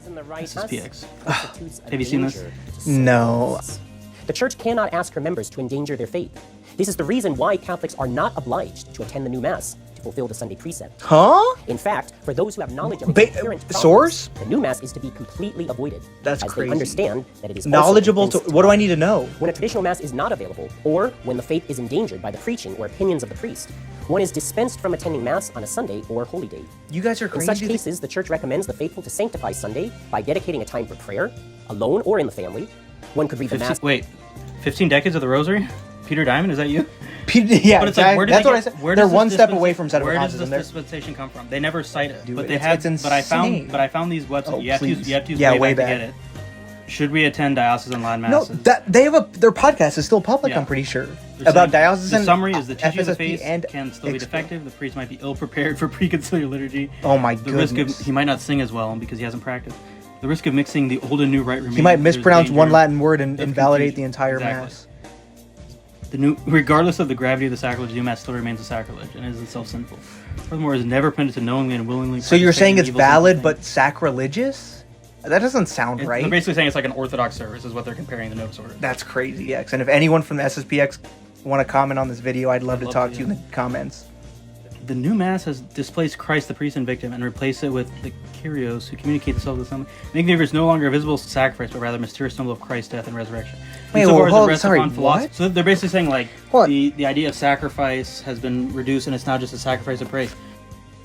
SSPX. Have you seen this? No. The Church cannot ask her members to endanger their faith. This is the reason why Catholics are not obliged to attend the new Mass to fulfill the Sunday precept. Huh? In fact, for those who have knowledge of its inherent problems, source? the new Mass is to be completely avoided. That's as crazy. They understand that it is knowledgeable also to. What do I need to know? when a traditional Mass is not available, or when the faith is endangered by the preaching or opinions of the priest, one is dispensed from attending Mass on a Sunday or holy day. You guys are In crazy. such cases, the Church recommends the faithful to sanctify Sunday by dedicating a time for prayer, alone or in the family. One could read the Mass. 15 decades of the Rosary? Peter Diamond, is that you? Yeah, But it's like, where did that's they what get- I said. where They're does one this step away from Where does Sedevacazism. this They're- dispensation come from? They never cite it, Dude, but they it's have. But I insane. found these websites. Oh, you have to please. use Yeah, way way back back. to get it. Should we attend diocesan Latin No, masses? that they have their podcast is still public. Yeah. I'm pretty sure They're about saying diocesan. The summary is the teaching of the FSSP faith and can still be expo. defective. The priest might be ill prepared for preconciliar liturgy. Oh my The risk goodness. of he might not sing as well because he hasn't practiced. The risk of mixing the old and new rite remains. He might There's mispronounce danger one Latin word and of invalidate the confusion. entire Exactly. mass. Regardless of the gravity of the sacrilege, the new mass still remains a sacrilege and is itself sinful. Furthermore, it is never permitted to knowingly and willingly. So you're participate saying in it's evil, sinful valid things. but sacrilegious? That doesn't sound right. They're basically saying it's like an Orthodox service, is what they're comparing the Novus Ordo. That's crazy, X. And if anyone from the SSPX want to comment on this video, I'd love to love talk to, to you in the comments. The new mass has displaced Christ, the priest and victim, and replaced it with the Kyrios, who communicate themselves with someone, making the Eucharist no longer a visible sacrifice, but rather a mysterious symbol of Christ's death and resurrection. Wait, Insofar as it hold- rests sorry, upon philosophy- what? So they're basically saying like What? the idea of sacrifice has been reduced, and it's now just a sacrifice of praise.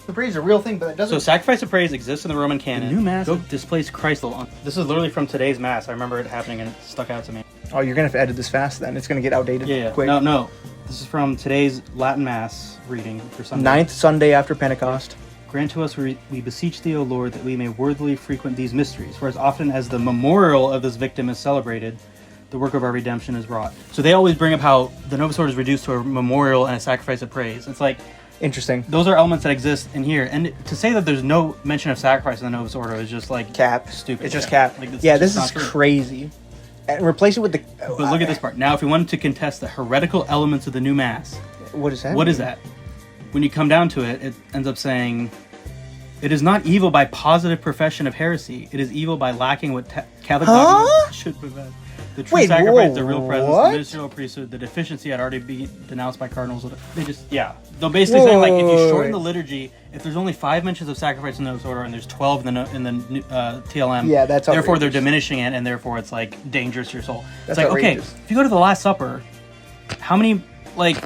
The praise is a real thing, but it So sacrifice of praise exists in the Roman canon. The new mass displaced Christ alone. This is literally from today's mass. I remember it happening and it stuck out to me. Oh, you're gonna have to edit this fast then. It's gonna get outdated Yeah. quick. No. This is from today's Latin mass reading for Sunday. Ninth Sunday after Pentecost. Grant to us, we beseech thee, O Lord, that we may worthily frequent these mysteries, for as often as the memorial of this victim is celebrated, the work of our redemption is wrought. So they always bring up how the Novus Ordo is reduced to a memorial and a sacrifice of praise. It's like, Interesting. those are elements that exist in here. And to say that there's no mention of sacrifice in the Novus Ordo is just like Cap. stupid. It's just cap. Like, it's Yeah, just this is not true. crazy. And replace it with the. But look at this part. Now, if we wanted to contest the heretical elements of the new mass, What is that? what is that? When you come down to it, it ends up saying, it is not evil by positive profession of heresy. It is evil by lacking what Catholic dogma should prevent. The true Wait, sacrifice, whoa, the real presence, what? the ministerial priesthood, the deficiency had already been denounced by cardinals. They just, yeah. They're basically saying, like, if you shorten the liturgy, if there's only 5 mentions of sacrifice in the Novus Ordo and there's 12 in the TLM, Yeah, that's therefore they're outrageous. diminishing it, and therefore it's, like, dangerous to your soul. That's It's like, outrageous. okay, if you go to the Last Supper, how many, like,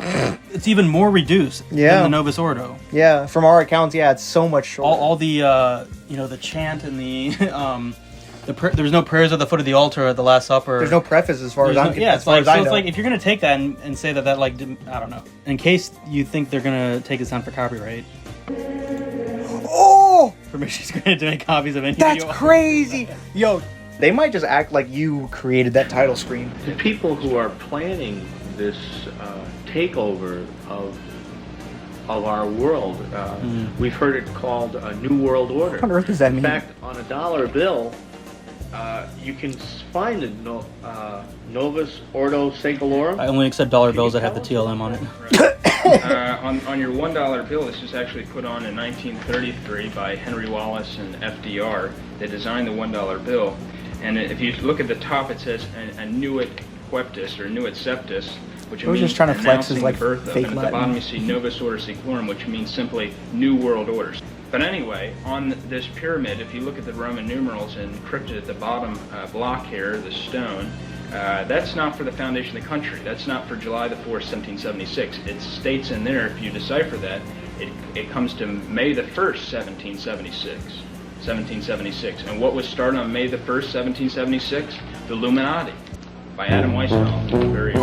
it's even more reduced Yeah. than the Novus Ordo. Yeah, from our accounts, yeah, it's so much shorter. All the the chant and the there was no prayers at the foot of the altar at the Last Supper. There's no preface as far as I'm yeah, as far as I know. it's like if you're gonna take that and say that like I don't know, in case you think they're gonna take this down for copyright, Oh, permission's granted to make copies of any that's video. crazy. Yo, they might just act like you created that title screen. The people who are planning this takeover of our world, we've heard it called a New World Order. What on earth does that mean? In fact, on a dollar bill, you can find the Novus Ordo Secolorum. I only accept dollar bills that have the TLM on it. On your $1 bill, this was actually put on in 1933 by Henry Wallace and FDR. They designed the $1 bill, and if you look at the top, it says "Annuit Queptis" or "Annuit Septis," which I was means just trying to flex his, announcing like, the birth of. fake And at Latin. the bottom, you see "Novus Ordo Seclorum," which means simply "New World Orders." But anyway, on this pyramid, if you look at the Roman numerals encrypted at the bottom block here, the stone, that's not for the foundation of the country. That's not for July the 4th, 1776. It states in there, if you decipher that, it comes to May the 1st, 1776. And what was started on May the 1st, 1776? The Illuminati by Adam Weishaupt. Very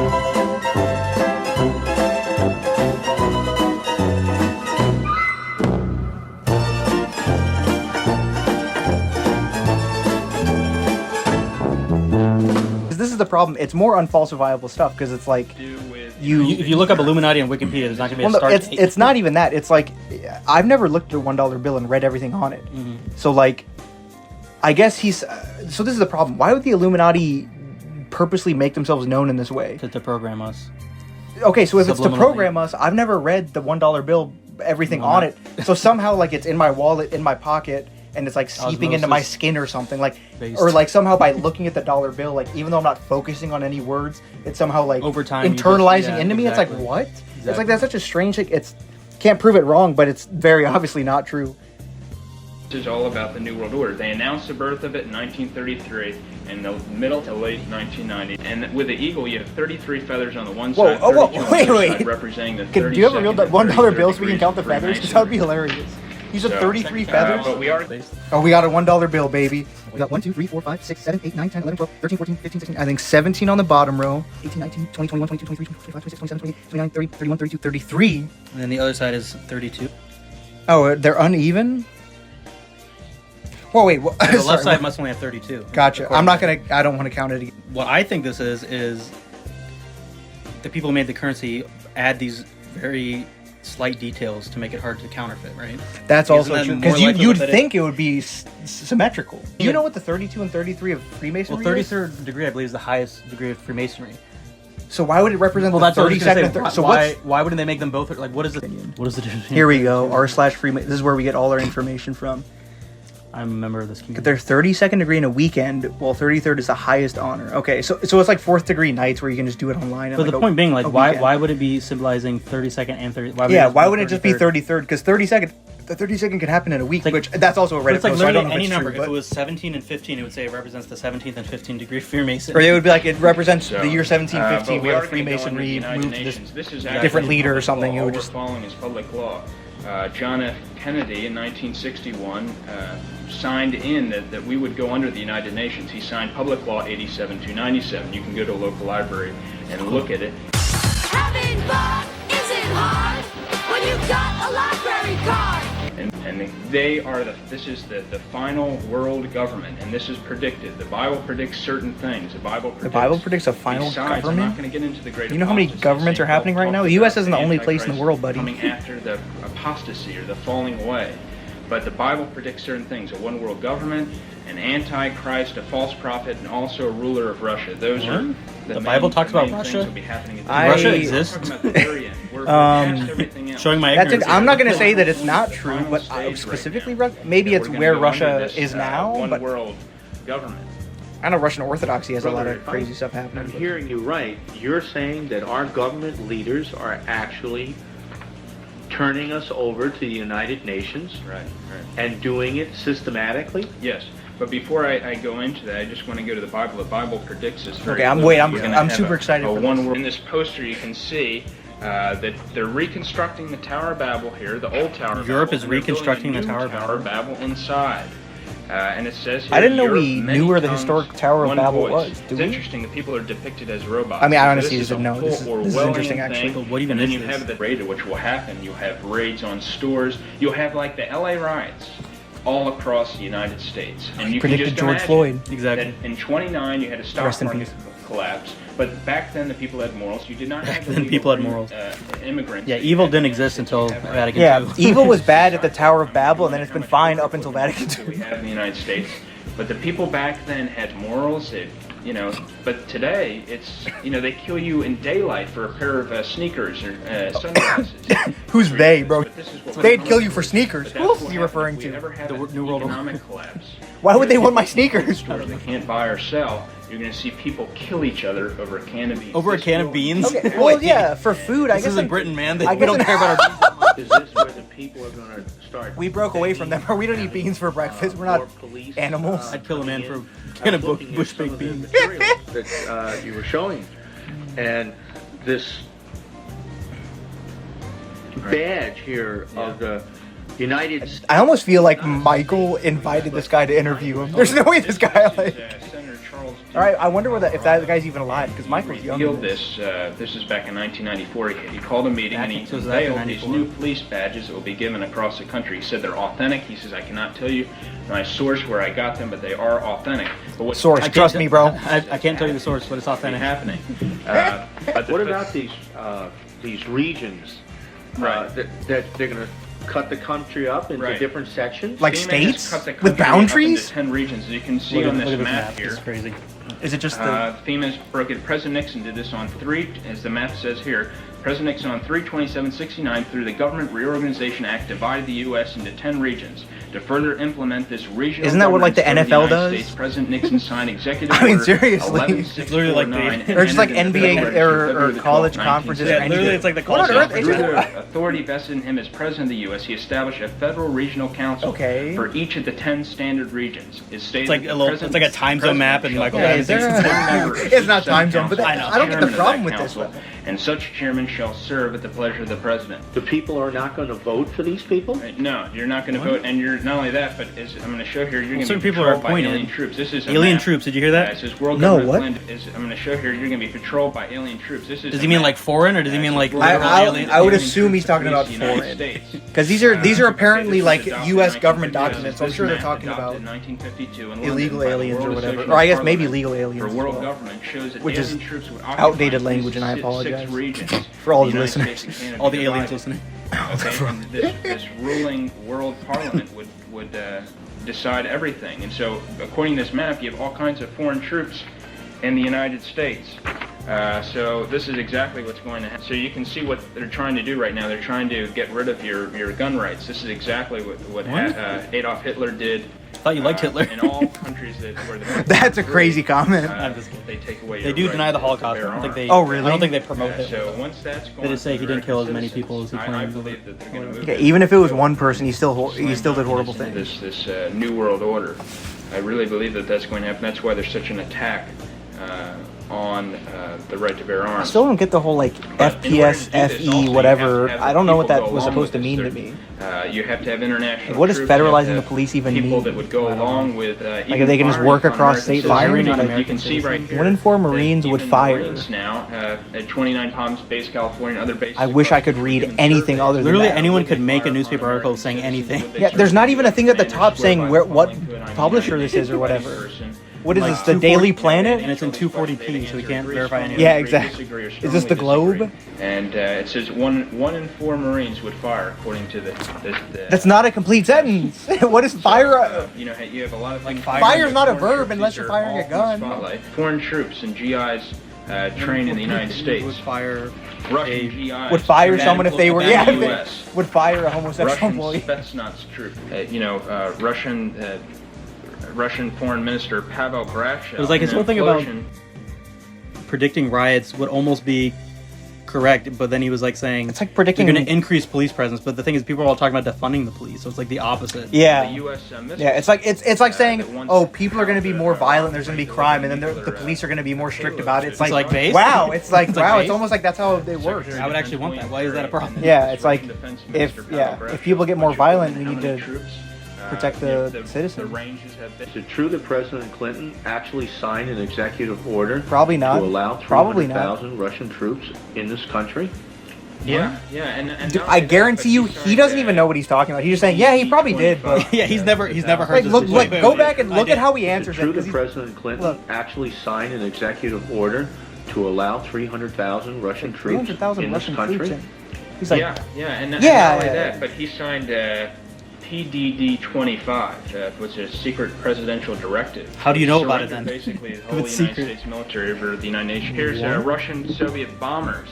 This is the problem. It's more unfalsifiable stuff because it's like do with If you look up Illuminati on Wikipedia, there's not gonna be a Well, no, start. it's not even that. It's like I've never looked at a $1 bill and read everything on it. So like, I guess he's. So this is the problem. Why would the Illuminati purposely make themselves known in this way? to program us. Okay, so if it's to Subliminally. program us, I've never read the $1 bill, everything on it. So somehow like it's in my wallet, in my pocket, and it's like seeping into my Osmosis skin or something, like, based. or like somehow by looking at the dollar bill, like even though I'm not focusing on any words, it's somehow like Over time, you just- internalizing yeah, into me. It's exactly. like what? It's like Exactly. that's such a strange thing. It's can't prove it wrong, but it's very obviously not true. This is all about the New World Order. They announced the birth of it in 1933 in the middle to late 1990. And with the eagle, you have 33 feathers on the one Whoa, side, oh, whoa, 32 on wait, the other wait. side, representing the Do you have a real 32nd and $1 33rd bill so we can degrees count the of feathers? Because that would be Freemasonry. hilarious. You said So- 33 feathers? But we are Oh, we got a $1 bill, baby. We got 1, 2, 3, 4, 5, 6, 7, 8, 9, 10, 11, 12, 13, 14, 15, 16. I think 17 on the bottom row. 18, 19, 20, 21, 22, 23, 25, 26, 27, 28, 29, 30, 31, 32, 33. And then the other side is 32. Oh, they're uneven? Whoa, wait. What? The Sorry, left side what- must only have 32. Gotcha. according I'm not to- gonna. I don't want to count it again. What I think this is the people who made the currency add these very slight details to make it hard to counterfeit, right? That's Isn't also that true more because likely you'd that it- think it would be symmetrical. Do you Yeah. know what the 32 and 33 of Well, Freemasonry is? 33rd degree, I believe, is the highest degree of Freemasonry. So why would it represent Well, the that's what I was 32nd gonna and say. 30? So why, what's why wouldn't they make them both? Like, what is the what is the difference? here? We go. r/Freemason. This is where we get all our information from. I'm a member of this community. They're 32nd degree in a weekend, while 33rd is the highest honor. Okay, so it's like 4th degree nights where you can just do it online. But the point being, like, why would it be symbolizing 32nd and 30? Why would Yeah, it why wouldn't it just be 33rd? 33rd? Because 32nd, the 32nd could happen in a week, like- which that's also a But Reddit it's like post. So I don't literally know if any it's number. true, If but- it was 17 and 15, it would say it represents the 17th and 15th degree Freemason. Or it would be like it represents So, the year 1715 but we where are the gonna go under the Freemasonry United moved to this Nations. This is different actually leader or public something. law. It All would we're just following is public law. John F. Kennedy in 1961 signed in that we would go under the United Nations. He signed Public Law 87-297. You can go to a local library and look at it. Having fun isn't hard when you've got a library card. And they are this is the final world government, and this is predicted. The Bible predicts certain things. The Bible predicts a final Besides, I'm government? not going to get into the great You know how many apostasy. governments are St. happening Paul right now? talks The US about isn't the only place in the Antichrist world, buddy. Coming after the apostasy or the falling away. But the Bible predicts certain things: a one world government, an antichrist, a false prophet, and also a ruler of Russia. Those are The Bible talks about main things Russia? that'll be happening at the Russia end. exists? We're talking about the very end. We're past everything else. Showing my That's ignorance. it. I'm not going to here. say that it's not true, Final but stage right specifically, now. maybe That it's we're gonna where go under Russia this, is now. one But world government. I know Russian Orthodoxy has a lot Brother, of if crazy I'm- stuff I'm happening. but- hearing you right. You're saying that our government leaders are actually turning us over to the United Nations Right. and doing it systematically? Yes. But before I go into that, I just want to go to the Bible. The Bible predicts this very Okay, I'm- clearly. wait, I'm- You're gonna I'm have super excited a for one this. world. In this poster, you can see that they're reconstructing the Tower of Babel here, the old Tower of Europe Babel. is and they're building reconstructing a the new Tower of Babel. Babel inside. And it says here, I didn't know Europe, we many knew where the tongues, historic Tower of one Babel voice. was. Do It's we? interesting that people are depicted as robots. I mean, I So honestly this is didn't a know. full This is Orwellian interesting, actually. thing. But what even and then is you this? have the raid, which will happen. You have raids on stores. You'll have like the LA riots all across the United States. And you Predicted can just George imagine Floyd. Exactly. that in 29 you had a stock Rest in market peace. collapse. But back then the people had morals. You did not have the then legal people had morals. Immigrants. Yeah, that you evil had didn't to exist have until right. Vatican Yeah, II. evil was bad at the Tower of Babel, and then it's been fine up until Vatican that we II. have in the United States. But the people back then had morals. But today it's they kill you in daylight for a pair of sneakers or sunglasses. Who's they, bro? But this is what They'd we're kill you coming for to. sneakers. But Who else that's is he what referring happens. If to? we ever have The an New World Order. economic collapse, Why would they want my sneakers? where they can't buy or sell, you're going to see people kill each other over a can of beans. Over a This can will- of beans? Okay, well, yeah, for food, I This guess. isn't like, Britain, man. I We guess don't it- care about our beans. Is this where the people are going to start? We broke away from them. We don't eat beans for breakfast. We're not animals. I'd kill a man for a I can was of looking at bush some baked of the beans. material that you were showing, and this badge here of the United States. I almost feel like Michael invited this guy to interview him. There's no way this guy. This Like, is, Senator Charles all right, I wonder if that guy's even alive because Michael's young. revealed this. This is back in 1994. He called a meeting and he So is that in unveiled these 94? new police badges that will be given across the country. He said they're authentic. He says, I cannot tell you my source where I got them, but they are authentic. But what Source, I can't trust tell- me, bro. I can't tell you the source, but it's been authentic. happening? But What about these regions? Right. That they're going to cut the country up into Right. different sections. Like FEMA has states cut the with country up boundaries? into 10 regions, as you can see Look on at this this map map. here. It's crazy. Is it just the? FEMA's broke it. President Nixon did this on as the map says here. President Nixon on 3/27/69 through the Government Reorganization Act divided the U.S. into 10 regions. To further implement this regional Isn't that what, like, the governance NFL over United does? States, President Nixon signed Executive I mean, Order seriously. 11649 It's literally like the- and Or just like entered into NBA February or the college 12th, conferences or 1970. Yeah, anything. literally, it's like the What on college earth? Through conference. the authority vested in him as President of the U.S., he established a federal regional council Okay. for each of the 10 standard regions. It's It's like a little. It's like a time zone map, and Michael. Yeah, Madsen is there thinks a- it's one member. It's not time zone, but I know. I don't get the problem with this one. And such chairman shall serve at the pleasure of the president. The people are not going to vote for these people? No, you're not going to vote, and you're not only that, but as I'm going to show here, you're going to certain be people are patrolled by appointed. alien troops. This is a Alien map. troops. Did you hear that? It says World No, Government what? Blend I'm going to show here, you're going to be patrolled by alien troops. This is Does a he mean map. like foreign, or does he mean like World I- literal I- alien? I would alien assume he's troops talking of about the United foreign. States. Because these are This apparently was like adopted U.S. in government 1952. documents. So I'm This sure they're map talking adopted about in 1952 in illegal London by the aliens or World whatever. Association Or I of guess maybe Parliaments legal aliens for as world well. government shows that Which is alien troops would outdated occupy language, and I six apologize regions, for all the the United States listeners. and Canada All the aliens divided. listening. Okay, and this ruling world parliament would decide everything. And so, according to this map, you have all kinds of foreign troops in the United States. So this is exactly what's going to happen. So you can see what they're trying to do right now. They're trying to get rid of your gun rights. This is exactly what Adolf Hitler did. I thought you liked Hitler. In all countries where the That's a crazy comment. I'm just kidding. they take away. They your do right deny the to Holocaust. I bear don't think they. Oh, really? I don't think they promote it. So once that's gone, They just say he for didn't kill as American many people as he citizens, I claims. believe that they're going to move Okay, it. even if it was one person, he still did horrible things. This new world order. I really believe that that's going to happen. That's why there's such an attack on the right to bear I arms. still don't get the whole like But in order to FPS, do this, also, FE, you have to whatever. have I don't know what people that go was along supposed to with mean to this. me. You have to have international. Like, what does troops, you have federalizing to the have police even people mean? that would go along with. Like, if they can just work across state lines, not You American can see right citizens. here. 1 in 4 that Marines would even fire. Marines now at 29 Palms Base, California, and other bases. I wish I across could read the country anything other than Literally that. anyone could make a newspaper article saying anything. Yeah, there's not even a thing at the top saying what publisher this is or whatever. What is this, the Daily Planet? And it's in 240p, so we can't verify any of it. Yeah, exactly. Is this the Globe? And it says one in 4 Marines would fire, according to the That's not a complete sentence. What is fire? you know, you have a lot of things. Fire's not a Foreign verb troops, unless these you're are firing all a from gun. the spotlight. Foreign troops and GIs trained in the United States. Would fire Russian GIs Would fire trained someone if they were, in yeah, the if they US. would fire a homosexual Russian employee. Spetsnaz troop. Russian Foreign Minister Pavel Grachel. It was like his an whole thing about implosion- predicting riots would almost be correct, but then he was like saying It's like predicting- they're going to increase police presence. But the thing is, people are all talking about defunding the police, so it's like the opposite. the Yeah. US missiles, Yeah, it's like saying, that once oh, people are going to be more the, violent. There's going to be crime, and then the nuclear, police are going to be more strict about it. It's like, like base? wow. It's like It's like wow. base? It's almost like that's how they work. Secretary I would of actually want Defense that. Why is that a problem? Yeah, it's like, Defense if- Minister yeah, Pavel if people get more Grachel, violent, we how need many to troops, protect if the citizens. The ranges have been. Is it true that President Clinton actually signed an executive order Probably not. to allow Probably not. 300,000 Russian troops in this country? Yeah, and Dude, not I only that, guarantee you, but he doesn't even know what he's talking about. He's just saying, yeah, he probably did, but Yeah, he's never heard like, this. look, before. go back and I look did. at how he Is it answers true it. 'cause that he's- President Clinton look. actually signed an executive order to allow 300,000 Russian troops 300,000 in this Russian country? troops. He's like, yeah, and not Yeah, only yeah. that, but he signed PDD 25, which is a secret presidential directive. How do you know about it Surrendered then? Basically, the whole It's United secret. States military over the United Nations. Here's Russian Soviet bombers.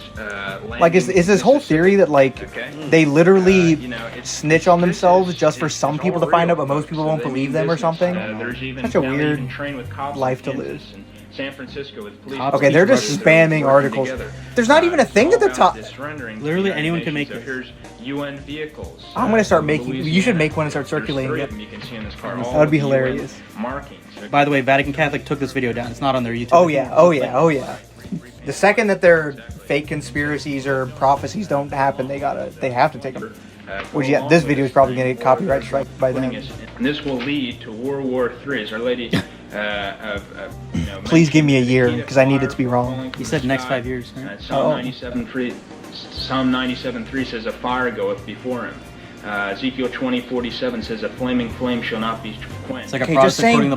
like is this whole theory that like Okay. they literally You know, it's- snitch on this themselves is- just for it's some all people to find out, real. but most people So won't they believe mean them or business. something? There's even Such a now they weird even train with cops life in to Kansas live. and San Francisco with police. Cops Okay, they're teach just Russian. spamming Working articles. together. There's not even a It's thing all at the about top. this surrendering to Literally the anyone United can make Nations. this. So here's UN vehicles. I'm gonna start from making- you should Louisiana. make one and start There's circulating 3 it. of them you can see in this car. That all would be with UN hilarious. Markings. By the way, Vatican Catholic took this video down. It's not on their YouTube. Oh yeah, oh yeah, oh yeah. The second that their fake conspiracies or prophecies don't happen, they have to take them. Which yeah, this video is probably gonna get copyright strike by Putting then. us in- And this will lead to World War III. As Our Lady, Please give me a year, 'cause I need it to be wrong. He said next 5 years, right? Oh. Psalm 97:3 says, "A fire goeth before him." Ezekiel 20:47 says, "A flaming flame shall not be quenched." It's like a Okay, just Protestant quoting saying, the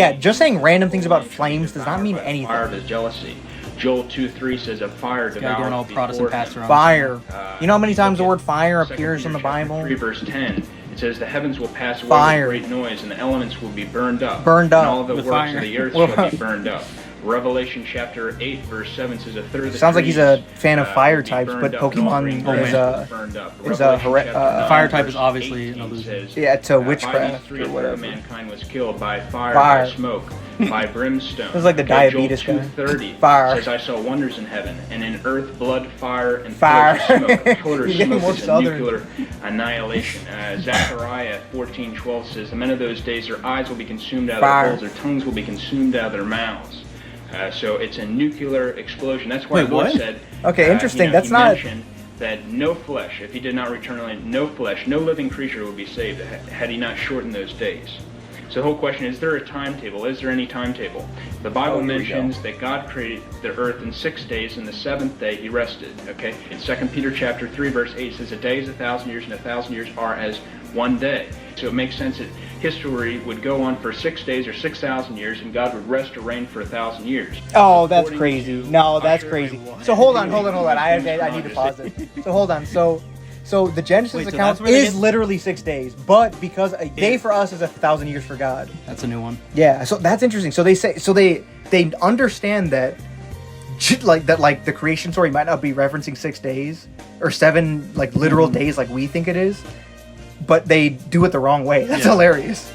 Bible. just saying random things about flames does not mean Fire anything. of his jealousy. Joel 2:3 says, "A fire This guy going all devoureth Protestant before him." pastor on. Fire. Uh, You know how many times the word look at fire 2 appears in the Peter chapter Bible? 3 verse 10. It says, "The heavens will pass away Fire. with great noise, and the elements will be burned up. Burned and up all the with works fire. of the earth Well, shall be burned up." Revelation chapter 8, verse 7 says, a third of the Sounds like he's a trees, fan of fire will be types, burned but up, and all Pokemon green is grass a- will be burned up. is a Revelation hera- chapter 9, Fire type is verse obviously an 18 illusion. says, Yeah, it's a by witchcraft these three, or a third whatever. of mankind was killed by fire, Fire. by smoke, by brimstone. This is like the diabetes Joel guy. 2:30 Fire. says, I saw wonders in heaven, and in earth, blood, fire, and Fire. pillars of smoke. A pillar of You're getting smoke more is a southern. nuclear annihilation. Zechariah 14:12 says, the men of those days, their eyes will be consumed out of Fire. their holes, their tongues will be consumed out of their mouths. So it's a nuclear explosion. That's why Wait, the Lord what? said, Okay, interesting. That's he not- mentioned that no flesh, if he did not return early, no flesh, no living creature would be saved had he not shortened those days. So the whole question is there a timetable? Is there any timetable? The Bible here we go. mentions that God created the earth in 6 days, and the seventh day he rested. Okay? In 2 Peter chapter 3, verse 8 says, a day is 1,000 years, and 1,000 years are as one day. So it makes sense that history would go on for 6 days or 6,000 years, and God would rest or reign for 1,000 years. Oh, that's According crazy. to No, that's Usher crazy. Ray White. So hold on. I need to pause it. So hold on. So the Genesis Wait, so account that's where they is get- literally 6 days, but because a day for us is 1,000 years for God. That's a new one. Yeah, so that's interesting. So they understand that like the creation story might not be referencing 6 days or 7 like literal days like we think it is, but they do it the wrong way. That's Yeah. hilarious.